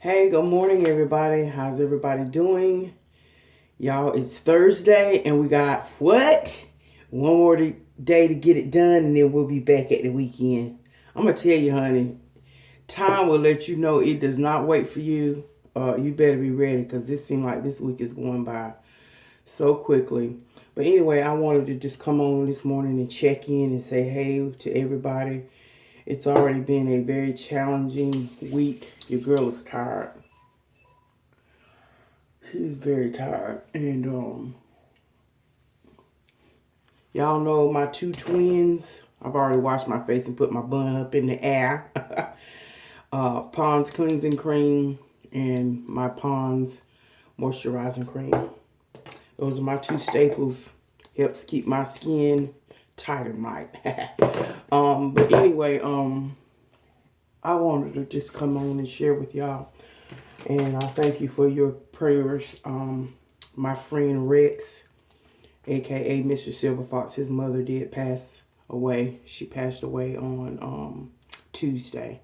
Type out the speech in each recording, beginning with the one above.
Hey, good morning, everybody. How's everybody doing? Y'all, it's Thursday, and we got what? One more day to get it done, and then we'll be back at the weekend. I'm going to tell you, honey, time will let you know it does not wait for you. You better be ready because it seems like this week is going by so quickly. But anyway, I wanted to just come on this morning and check in and say hey to everybody. It's already been a very challenging week. Your girl is tired. She's very tired. And y'all know my two twins. I've already washed my face and put my bun up in the air. Pond's cleansing cream and my Pond's moisturizing cream. Those are my two staples. Helps keep my skin tight and right. But anyway, I wanted to just come on and share with y'all. And I thank you for your prayers. My friend Rex, aka Mr. Silver Fox, his mother did pass away. She passed away on Tuesday.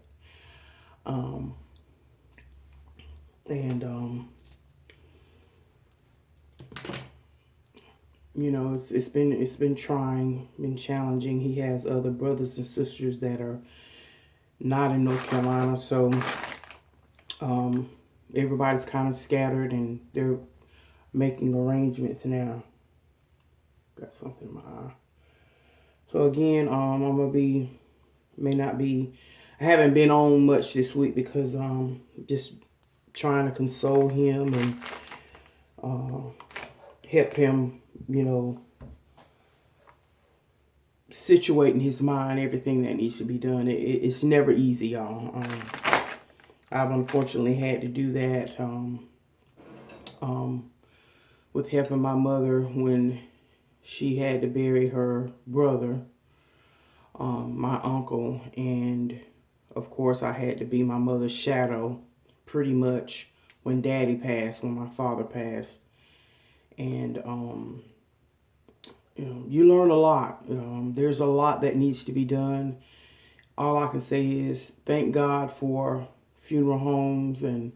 You know, it's been trying, been challenging. He has other brothers and sisters that are not in North Carolina, so everybody's kind of scattered and they're making arrangements now. Got something in my eye. So again, I'm gonna I haven't been on much this week because just trying to console him and help him, you know, situating his mind, everything that needs to be done. It's never easy, y'all. I've unfortunately had to do that with helping my mother when she had to bury her brother, my uncle, and of course I had to be my mother's shadow pretty much when Daddy passed, when my father passed. And you know, you learn a lot. There's a lot that needs to be done. All I can say is thank God for funeral homes and,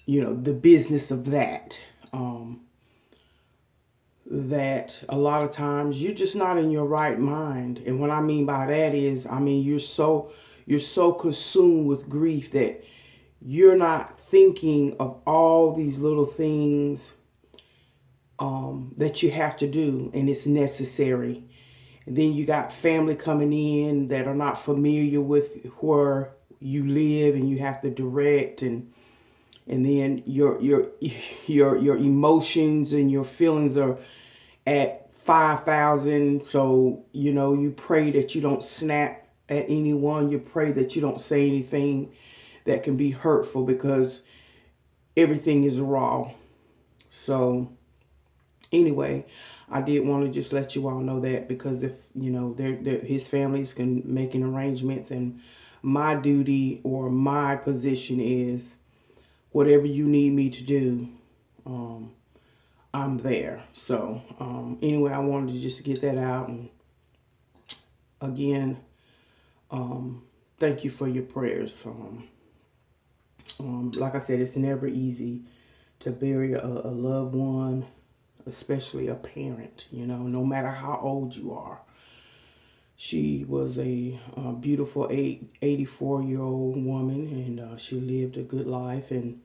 you know, the business of that. That a lot of times you're just not in your right mind. And what I mean by that is, I mean, you're so consumed with grief that you're not thinking of all these little things that you have to do, and it's necessary. And then you got family coming in that are not familiar with where you live, and you have to direct, and then your emotions and your feelings are at 5,000. So, you know, you pray that you don't snap at anyone. You pray that you don't say anything that can be hurtful because everything is raw. So anyway, I did want to just let you all know that, because if, you know, his families can make arrangements, and my duty or my position is whatever you need me to do, I'm there. So anyway, I wanted to just get that out. And again, thank you for your prayers. Like I said, it's never easy to bury a loved one, especially a parent, you know, no matter how old you are. She was a beautiful 84-year-old woman, and she lived a good life, and,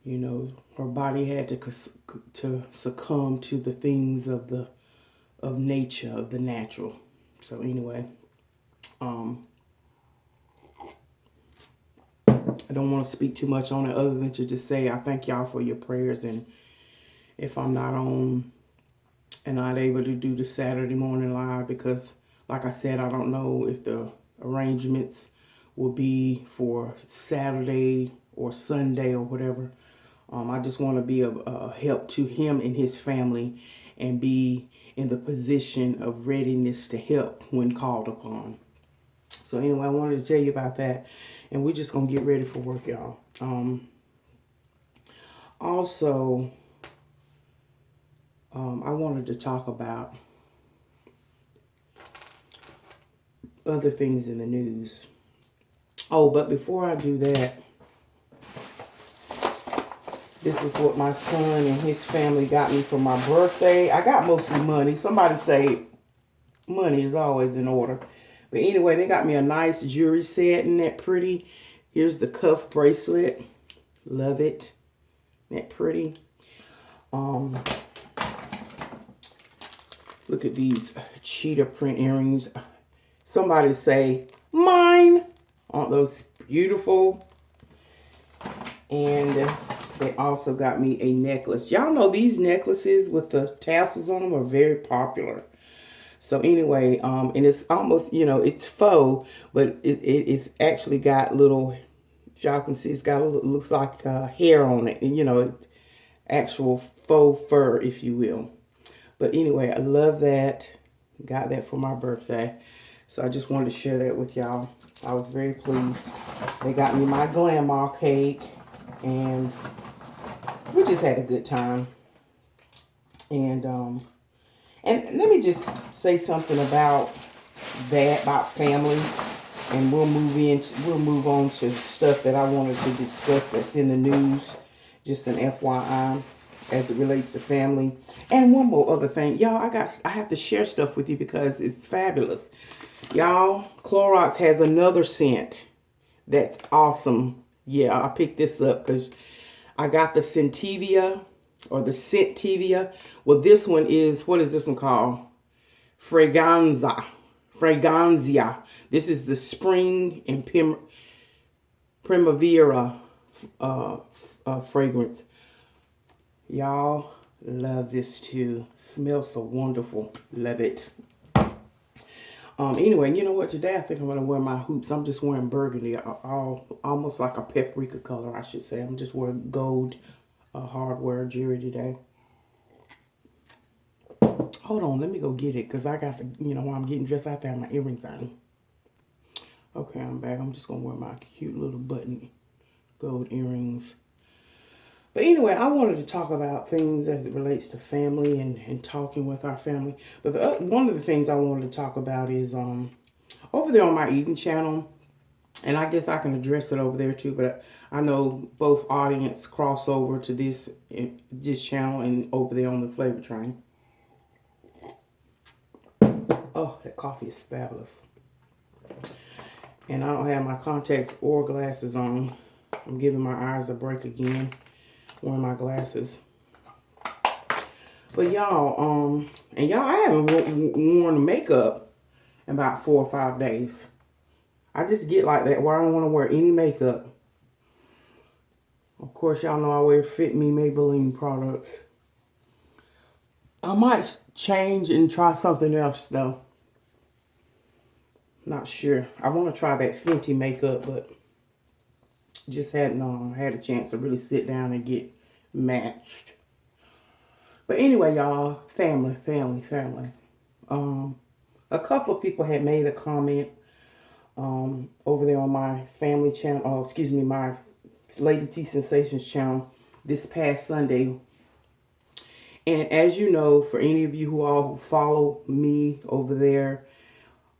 you know, her body had to succumb to the things of nature, of the natural. So anyway, I don't want to speak too much on it other than to just say I thank y'all for your prayers. And if I'm not on and not able to do the Saturday morning live, because like I said, I don't know if the arrangements will be for Saturday or Sunday or whatever. I just want to be a help to him and his family and be in the position of readiness to help when called upon. So anyway, I wanted to tell you about that, and we're just going to get ready for work, y'all. Also, I wanted to talk about other things in the news. Oh, but before I do that, This is what my son and his family got me for my birthday. I got mostly money. Somebody say money is always in order. But anyway, they got me a nice jewelry set. Isn't that pretty? Here's the cuff bracelet. Love it. Isn't that pretty? Look at these cheetah print earrings. Somebody say, mine. Aren't those beautiful? And they also got me a necklace. Y'all know these necklaces with the tassels on them are very popular. So anyway, and it's almost, you know, it's faux, but it's actually got little, if y'all can see, it's got a little, looks like hair on it. And, you know, actual faux fur, if you will. But anyway, I love that. Got that for my birthday. So I just wanted to share that with y'all. I was very pleased. They got me my grandma cake. And we just had a good time. And let me just say something about that, about family. And we'll move on to stuff that I wanted to discuss that's in the news. Just an FYI as it relates to family. And one more other thing. Y'all, I have to share stuff with you because it's fabulous. Y'all, Clorox has another scent that's awesome. Yeah, I picked this up because I got the Scentivia or the Scentivia. Well, this one is, what is this one called? Fragranza. This is the spring and primavera fragrance. Y'all love this too. Smells so wonderful. Love it. Anyway, you know what? Today I think I'm going to wear my hoops. I'm just wearing burgundy. Almost like a paprika color, I should say. I'm just wearing gold hardware jewelry today. Hold on. Let me go get it because I got to, you know, while I'm getting dressed out there, my earrings on. Okay, I'm back. I'm just going to wear my cute little button gold earrings. But anyway, I wanted to talk about things as it relates to family and talking with our family. But one of the things I wanted to talk about is over there on my eating channel. And I guess I can address it over there too. But I know both audience cross over to this channel and over there on the Flavor Train. Oh, that coffee is fabulous. And I don't have my contacts or glasses on. I'm giving my eyes a break again. Wearing my glasses. But y'all, and y'all, I haven't worn makeup in about 4 or 5 days. I just get like that where I don't want to wear any makeup. Of course, y'all know I wear Fit Me Maybelline products. I might change and try something else though. Not sure. I want to try that Fenty makeup, but just hadn't had a chance to really sit down and get matched. But anyway, y'all, family. A couple of people had made a comment over there on my family channel, my LadyTSensations channel this past Sunday. And as you know, for any of you who follow me over there,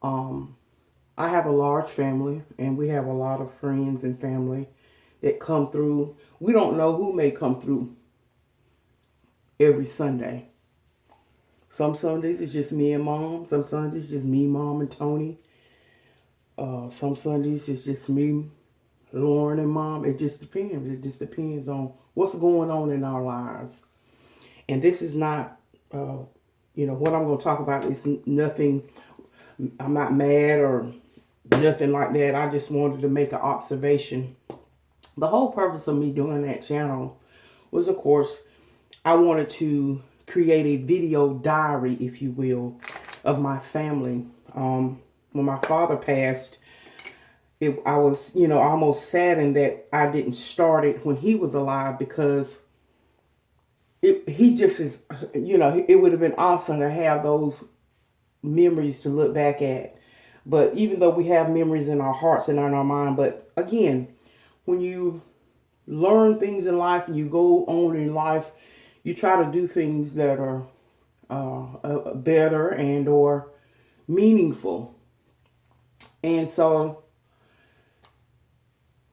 I have a large family, and we have a lot of friends and family that come through. We don't know who may come through every Sunday. Some Sundays it's just me and Mom. Some Sundays it's just me, Mom, and Tony. Some Sundays it's just me, Lauren, and Mom. It just depends. It just depends on what's going on in our lives. And this is not, what I'm going to talk about is nothing. I'm not mad or nothing like that. I just wanted to make an observation. The whole purpose of me doing that channel was, of course, I wanted to create a video diary, if you will, of my family. When my father passed, I was, almost saddened that I didn't start it when he was alive, because he just is, it would have been awesome to have those memories to look back at. But even though we have memories in our hearts and in our mind, but again, when you learn things in life and you go on in life, you try to do things that are better and or meaningful. And so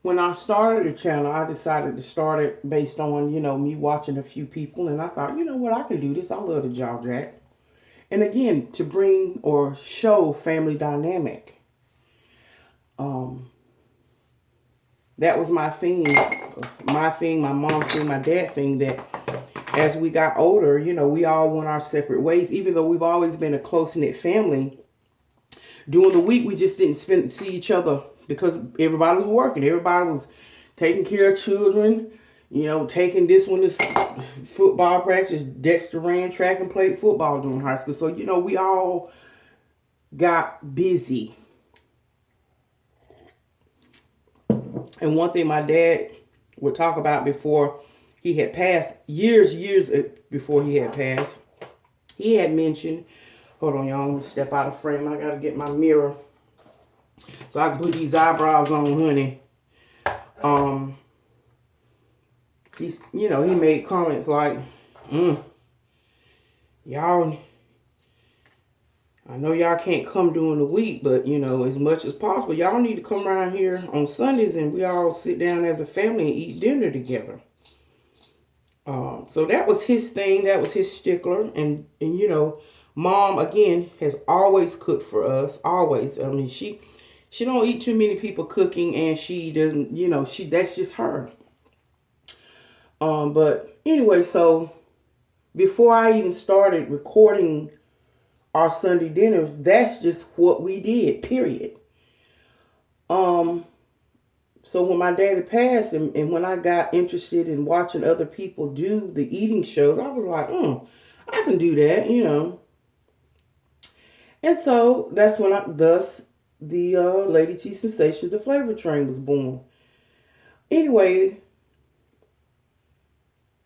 when I started the channel, I decided to start it based on, me watching a few people. And I thought, you know what, I can do this. I love the jaw jack. And again, to bring or show family dynamic. That was my thing. My mom's thing, my dad thing, that as we got older, we all went our separate ways. Even though we've always been a close-knit family, during the week, we just didn't see each other because everybody was working. Everybody was taking care of children, taking this one to football practice. Dexter ran track and played football during high school. So, we all got busy. And one thing my dad would talk about before he had passed, years before he had passed, he had mentioned, hold on, y'all, I'm going to step out of frame. I got to get my mirror so I can put these eyebrows on, honey. He made comments like, y'all, I know y'all can't come during the week, but, as much as possible, y'all need to come around here on Sundays and we all sit down as a family and eat dinner together. So that was his thing. That was his stickler. And Mom, again, has always cooked for us. Always. I mean, she don't eat too many people cooking, and she doesn't, that's just her. But anyway, so before I even started recording our Sunday dinners, that's just what we did, period. So when my daddy passed and when I got interested in watching other people do the eating shows, I was like, I can do that, And so that's when the LadyTSensations, the flavor train, was born. Anyway,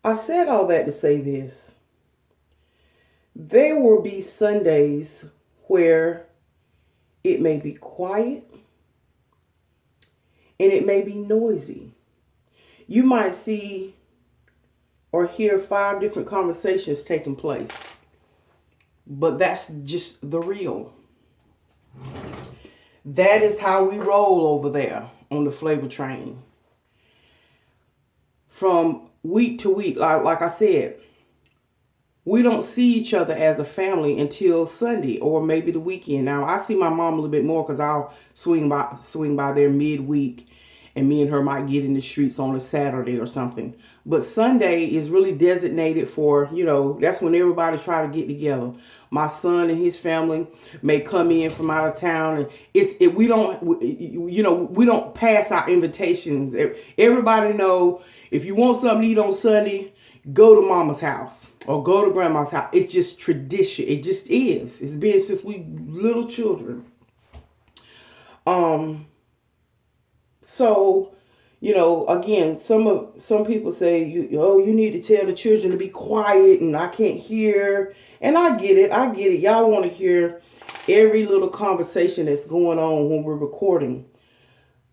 I said all that to say this. There will be Sundays where it may be quiet and it may be noisy. You might see or hear 5 different conversations taking place. But that's just the real. That is how we roll over there on the flavor train. From week to week, like I said, we don't see each other as a family until Sunday or maybe the weekend. Now, I see my mom a little bit more because I'll swing by there midweek, and me and her might get in the streets on a Saturday or something. But Sunday is really designated for, that's when everybody try to get together. My son and his family may come in from out of town, and we don't pass our invitations. Everybody know if you want something to eat on Sunday, go to mama's house or go to grandma's house. It's just tradition. It just is. It's been since we little children. So, again, some people say, you need to tell the children to be quiet and I can't hear. And I get it. Y'all want to hear every little conversation that's going on when we're recording.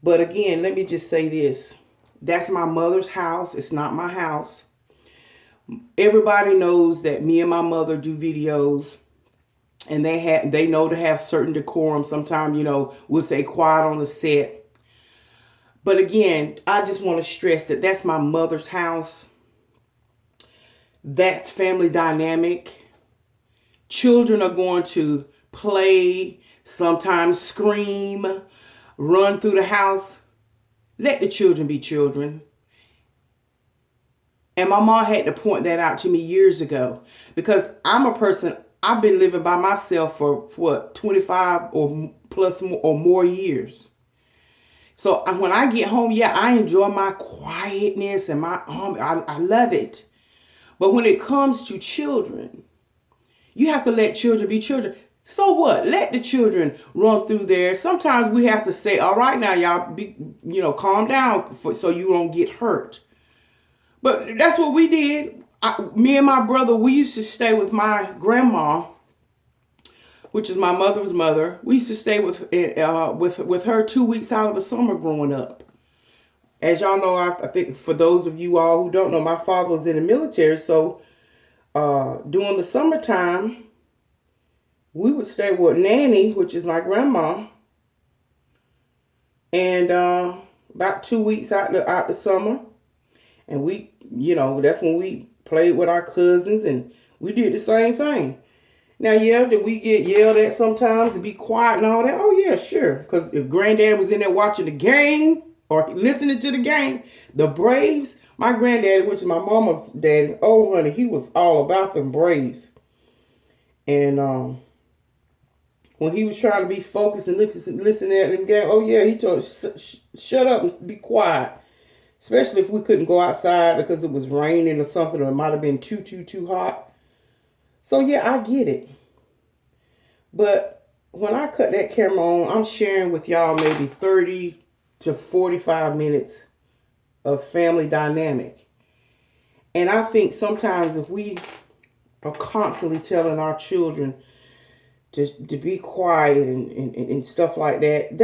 But again, let me just say this. That's my mother's house. It's not my house. Everybody knows that me and my mother do videos, and they know to have certain decorum. Sometimes, we'll say quiet on the set. But again, I just want to stress that that's my mother's house. That's family dynamic. Children are going to play, sometimes scream, run through the house. Let the children be children. And my mom had to point that out to me years ago, because I'm a person, I've been living by myself for 25 or plus or more years. So when I get home, I enjoy my quietness and I love it. But when it comes to children, you have to let children be children. So what? Let the children run through there. Sometimes we have to say, all right, now y'all calm down so you don't get hurt. But that's what we did. Me and my brother, we used to stay with my grandma, which is my mother's mother. We used to stay with her 2 weeks out of the summer growing up. As y'all know, I think for those of you all who don't know, my father was in the military. So during the summertime, we would stay with Nanny, which is my grandma. And about 2 weeks out the summer. And we, that's when we played with our cousins and we did the same thing. Now, yeah, did we get yelled at sometimes to be quiet and all that? Oh, yeah, sure. Because if granddad was in there watching the game or listening to the game, the Braves, my granddaddy, which is my mama's daddy, oh, honey, he was all about them Braves. And when he was trying to be focused and listening at them game, oh, yeah, he told us, shut up and be quiet. Especially if we couldn't go outside because it was raining or something, or it might have been too hot. So, yeah, I get it. But when I cut that camera on, I'm sharing with y'all maybe 30 to 45 minutes of family dynamic. And I think sometimes if we are constantly telling our children to be quiet and stuff like that,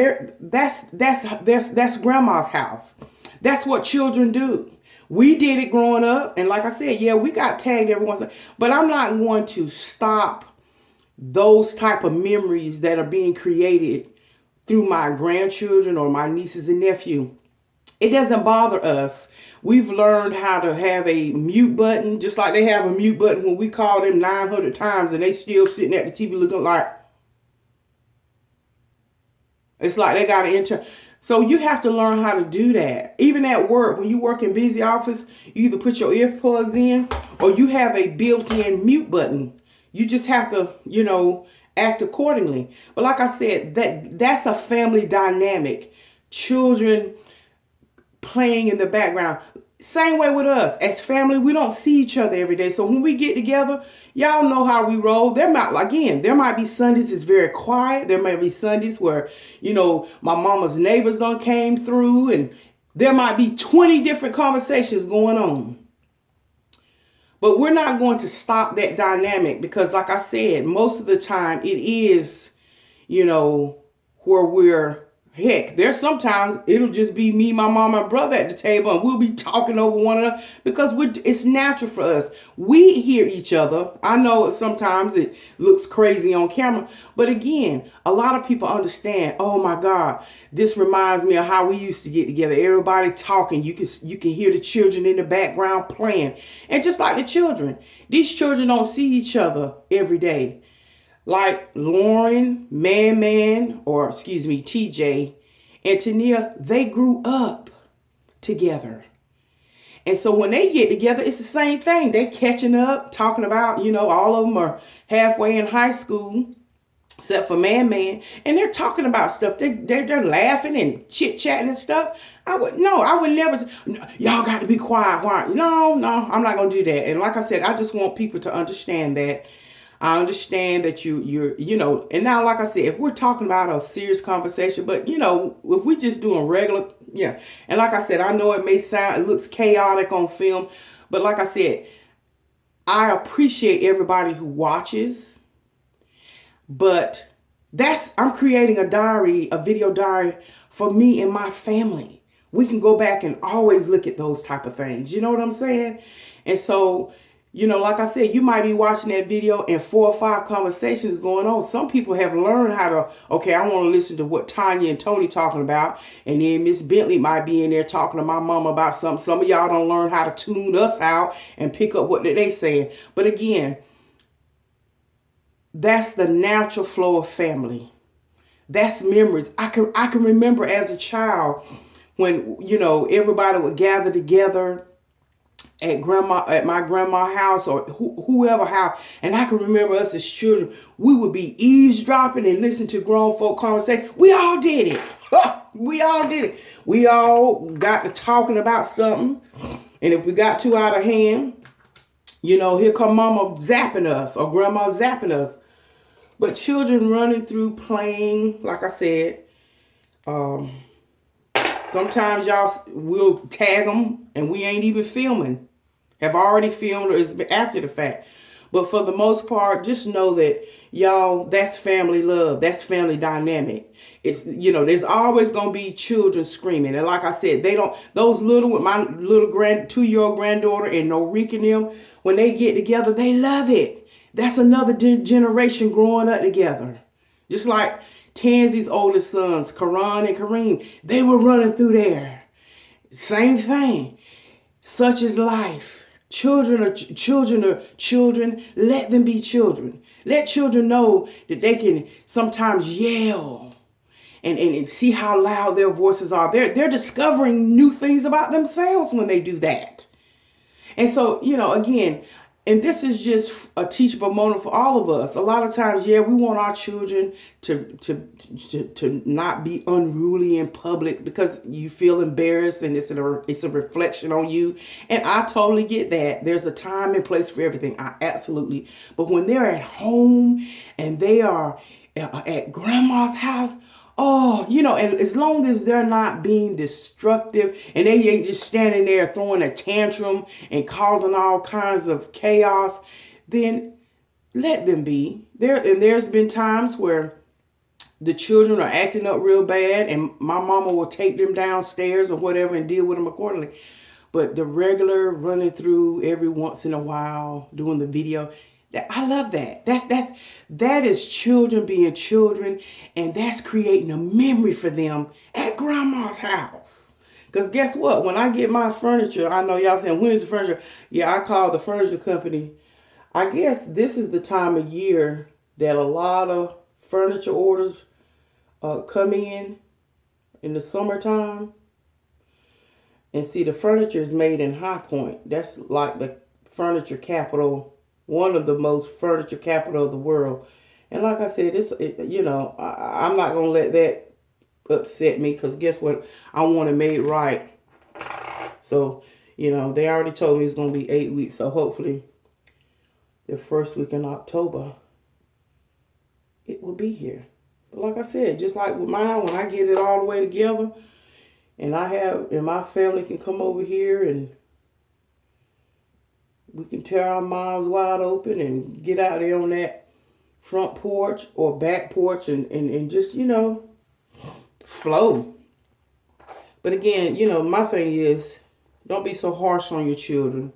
that's grandma's house. That's what children do. We did it growing up. And like I said, yeah, we got tagged every once in a while. But I'm not going to stop those type of memories that are being created through my grandchildren or my nieces and nephew. It doesn't bother us. We've learned how to have a mute button, just like they have a mute button when we call them 900 times and they still sitting at the TV looking like, it's like they got an intern. So you have to learn how to do that. Even at work, when you work in busy office, you either put your earplugs in or you have a built-in mute button. You just have to, act accordingly. But like I said, that's a family dynamic. Children playing in the background. Same way with us. As family, we don't see each other every day. So when we get together, y'all know how we roll. There might be Sundays it's very quiet. There might be Sundays where, my mama's neighbors done came through and there might be 20 different conversations going on. But we're not going to stop that dynamic because like I said, most of the time it is, where there's sometimes it'll just be me, my mama, and brother at the table, and we'll be talking over one another because it's natural for us. We hear each other. I know sometimes it looks crazy on camera, but again, a lot of people understand. Oh my God, this reminds me of how we used to get together. Everybody talking. You can hear the children in the background playing, and just like the children, these children don't see each other every day. Like Lauren, TJ, and Tonya, they grew up together. And so when they get together, it's the same thing. They're catching up, talking about, all of them are halfway in high school, except for Man. And they're talking about stuff. They're laughing and chit-chatting and stuff. I would never say, y'all got to be quiet. Why? No, I'm not going to do that. And like I said, I just want people to understand that. I understand that you're, and now, like I said, if we're talking about a serious conversation, but, if we just doing regular, yeah. And like I said, I know it looks chaotic on film, but like I said, I appreciate everybody who watches, but I'm creating a video diary for me and my family. We can go back and always look at those type of things. You know what I'm saying? And so, like I said, you might be watching that video and 4 or 5 conversations going on. Some people have learned how to, okay, I want to listen to what Tonya and Tony talking about. And then Miss Bentley might be in there talking to my mama about something. Some of y'all don't learn how to tune us out and pick up what they saying. But again, that's the natural flow of family. That's memories. I can remember as a child when, everybody would gather together at my grandma's house or whoever house, and I can remember us as children, we would be eavesdropping and listening to grown folk conversation. We all did it. We all did it. We all got to talking about something, and if we got too out of hand, here come mama zapping us or grandma zapping us. But children running through playing, like I said, sometimes y'all will tag them and we ain't even filming. Have already filmed or it's after the fact. But for the most part, just know that y'all, that's family love. That's family dynamic. It's, there's always going to be children screaming. And like I said, those little, with my little 2-year-old granddaughter and Norika and them, when they get together, they love it. That's another generation growing up together. Just like Tansy's oldest sons, Karan and Kareem, they were running through there. Same thing. Such is life. Children are children. Let them be children. Let children know that they can sometimes yell and see how loud their voices are. They're discovering new things about themselves when they do that. And so, again, and this is just a teachable moment for all of us. A lot of times, we want our children to not be unruly in public because you feel embarrassed and it's a reflection on you. And I totally get that. There's a time and place for everything. Absolutely. But when they're at home and they are at grandma's house, and as long as they're not being destructive and they ain't just standing there throwing a tantrum and causing all kinds of chaos, then let them be. There's been times where the children are acting up real bad and my mama will take them downstairs or whatever and deal with them accordingly. But the regular running through every once in a while, doing the video, I love that. That is children being children, and that's creating a memory for them at grandma's house. Because guess what? When I get my furniture, I know y'all saying, when's the furniture? Yeah, I called the furniture company. I guess this is the time of year that a lot of furniture orders come in the summertime. And see, the furniture is made in High Point. That's like the furniture capital, one of the most furniture capital of the world. And like I said, I'm not going to let that upset me because guess what? I want it made right. So, they already told me it's going to be 8 weeks. So hopefully the first week in October, it will be here. But like I said, just like with mine, when I get it all the way together and my family can come over here and we can tear our mouths wide open and get out there on that front porch or back porch and just, flow. But again, my thing is, don't be so harsh on your children.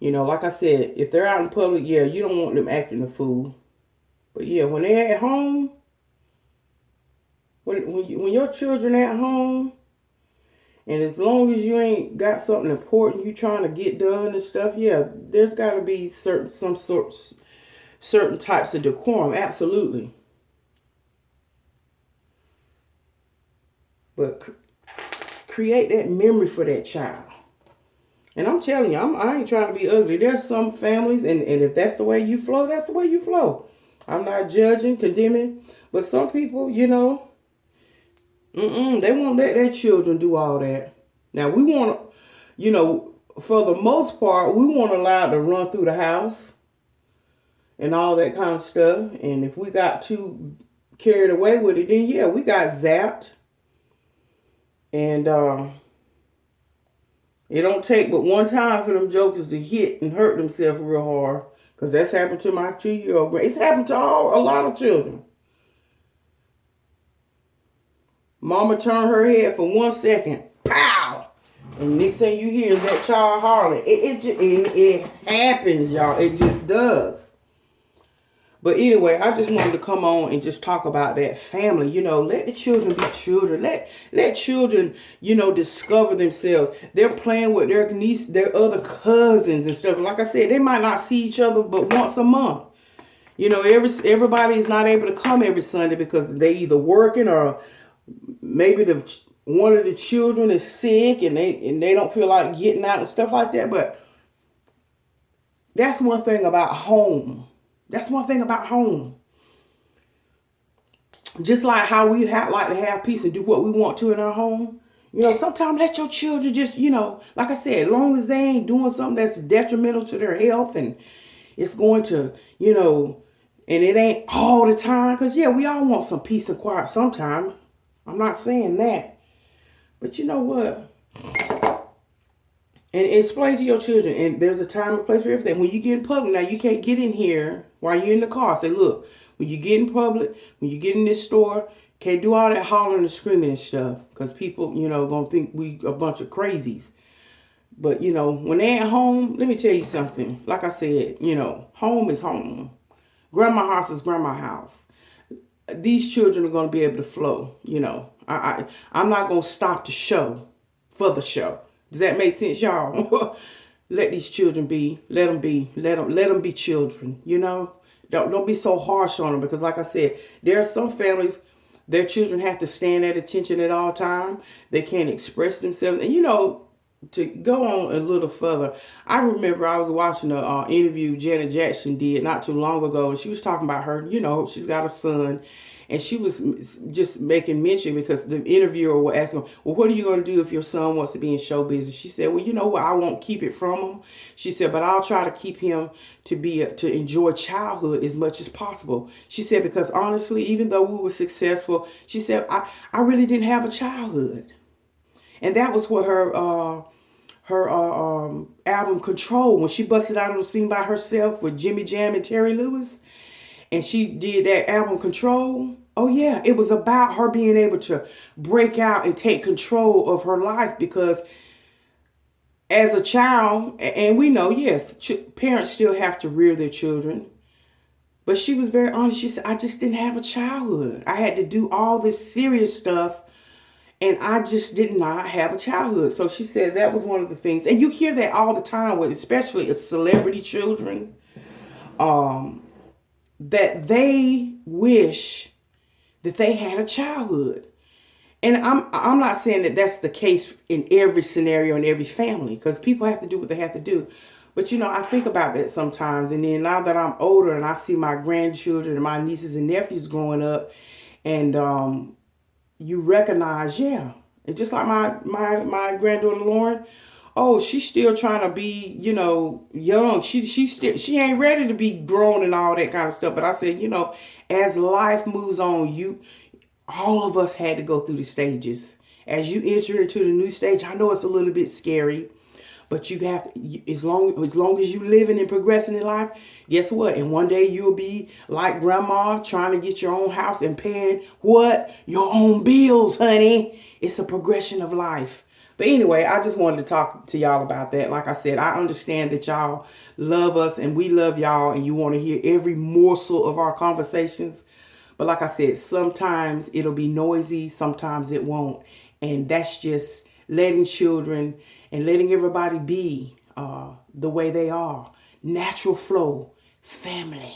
Like I said, if they're out in public, you don't want them acting a fool. But when they're at home, when your children at home, and as long as you ain't got something important you trying to get done and stuff, there's got to be certain types of decorum, absolutely. But create that memory for that child. And I'm telling you, I ain't trying to be ugly. There's some families, and if that's the way you flow, that's the way you flow. I'm not judging, condemning, but some people, they won't let their children do all that. Now, we want to, for the most part, we want to allow it to run through the house and all that kind of stuff. And if we got too carried away with it, then, we got zapped. And it don't take but one time for them jokers to hit and hurt themselves real hard. Because that's happened to my 2-year-old. It's happened to a lot of children. Mama turned her head for 1 second. Pow! And next thing you hear is that child hollering. It happens, y'all. It just does. But anyway, I just wanted to come on and just talk about that family. Let the children be children. Let children, discover themselves. They're playing with their niece, their other cousins and stuff. Like I said, they might not see each other but once a month. Everybody is not able to come every Sunday because they either working or maybe one of the children is sick and they don't feel like getting out and stuff like that. But that's one thing about home. That's one thing about home. Just like how we like to have peace and do what we want to in our home. Sometimes let your children just, like I said, as long as they ain't doing something that's detrimental to their health and it's going to, and it ain't all the time. Because, we all want some peace and quiet sometime. I'm not saying that. But you know what? And explain to your children, and there's a time and place for everything. When you get in public, now you can't get in here while you're in the car. Say, look, when you get in public, when you get in this store, can't do all that hollering and screaming and stuff. Because people, going to think we a bunch of crazies. But, when they're at home, let me tell you something. Like I said, home is home. Grandma house is grandma house. These children are going to be able to flow, I'm not going to stop the show for the show. Does that make sense, y'all? Let these children be. Let them be. Let them be children. You know, don't be so harsh on them, because, like I said, there are some families, their children have to stand at attention at all time. They can't express themselves, and you know. To go on a little further, I remember I was watching an interview Janet Jackson did not too long ago, and she was talking about her, you know, she's got a son, and she was just making mention, because the interviewer was asking, well, what are you going to do if your son wants to be in show business? She said, well, you know what, I won't keep it from him. She said, but I'll try to keep him to enjoy childhood as much as possible. She said, because honestly, even though we were successful, she said, I really didn't have a childhood. And that was what her album Control, when she busted out on the scene by herself with Jimmy Jam and Terry Lewis, and she did that album Control. Oh yeah, it was about her being able to break out and take control of her life, because as a child, and we know, yes, parents still have to rear their children, but she was very honest. She said, I just didn't have a childhood. I had to do all this serious stuff, and I just did not have a childhood. So she said that was one of the things. And you hear that all the time, with especially as celebrity children, that they wish that they had a childhood. And I'm not saying that that's the case in every scenario, in every family, because people have to do what they have to do. But, you know, I think about that sometimes. And then now that I'm older and I see my grandchildren and my nieces and nephews growing up, and you recognize, yeah, and just like my granddaughter Lauren, oh, she's still trying to be, you know, young. She ain't ready to be grown and all that kind of stuff. But I said, you know, as life moves on, all of us had to go through the stages. As you enter into the new stage, I know it's a little bit scary, but you have to, as long as you living and progressing in life, guess what? And one day you'll be like grandma, trying to get your own house and paying what? Your own bills, honey. It's a progression of life. But anyway, I just wanted to talk to y'all about that. Like I said, I understand that y'all love us and we love y'all, and you want to hear every morsel of our conversations. But like I said, sometimes it'll be noisy, sometimes it won't. And that's just letting children and letting everybody be the way they are. Natural flow, family.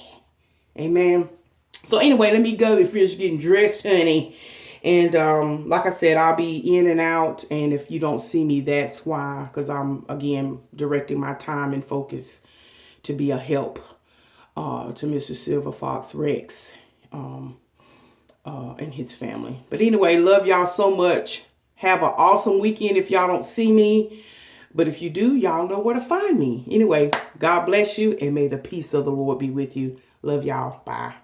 Amen. So anyway, let me go and finish getting dressed, honey. And like I said, I'll be in and out. And if you don't see me, that's why. Because I'm, again, directing my time and focus to be a help to Mr. Silver Fox Rex and his family. But anyway, love y'all so much. Have an awesome weekend if y'all don't see me. But if you do, y'all know where to find me. Anyway, God bless you, and may the peace of the Lord be with you. Love y'all. Bye.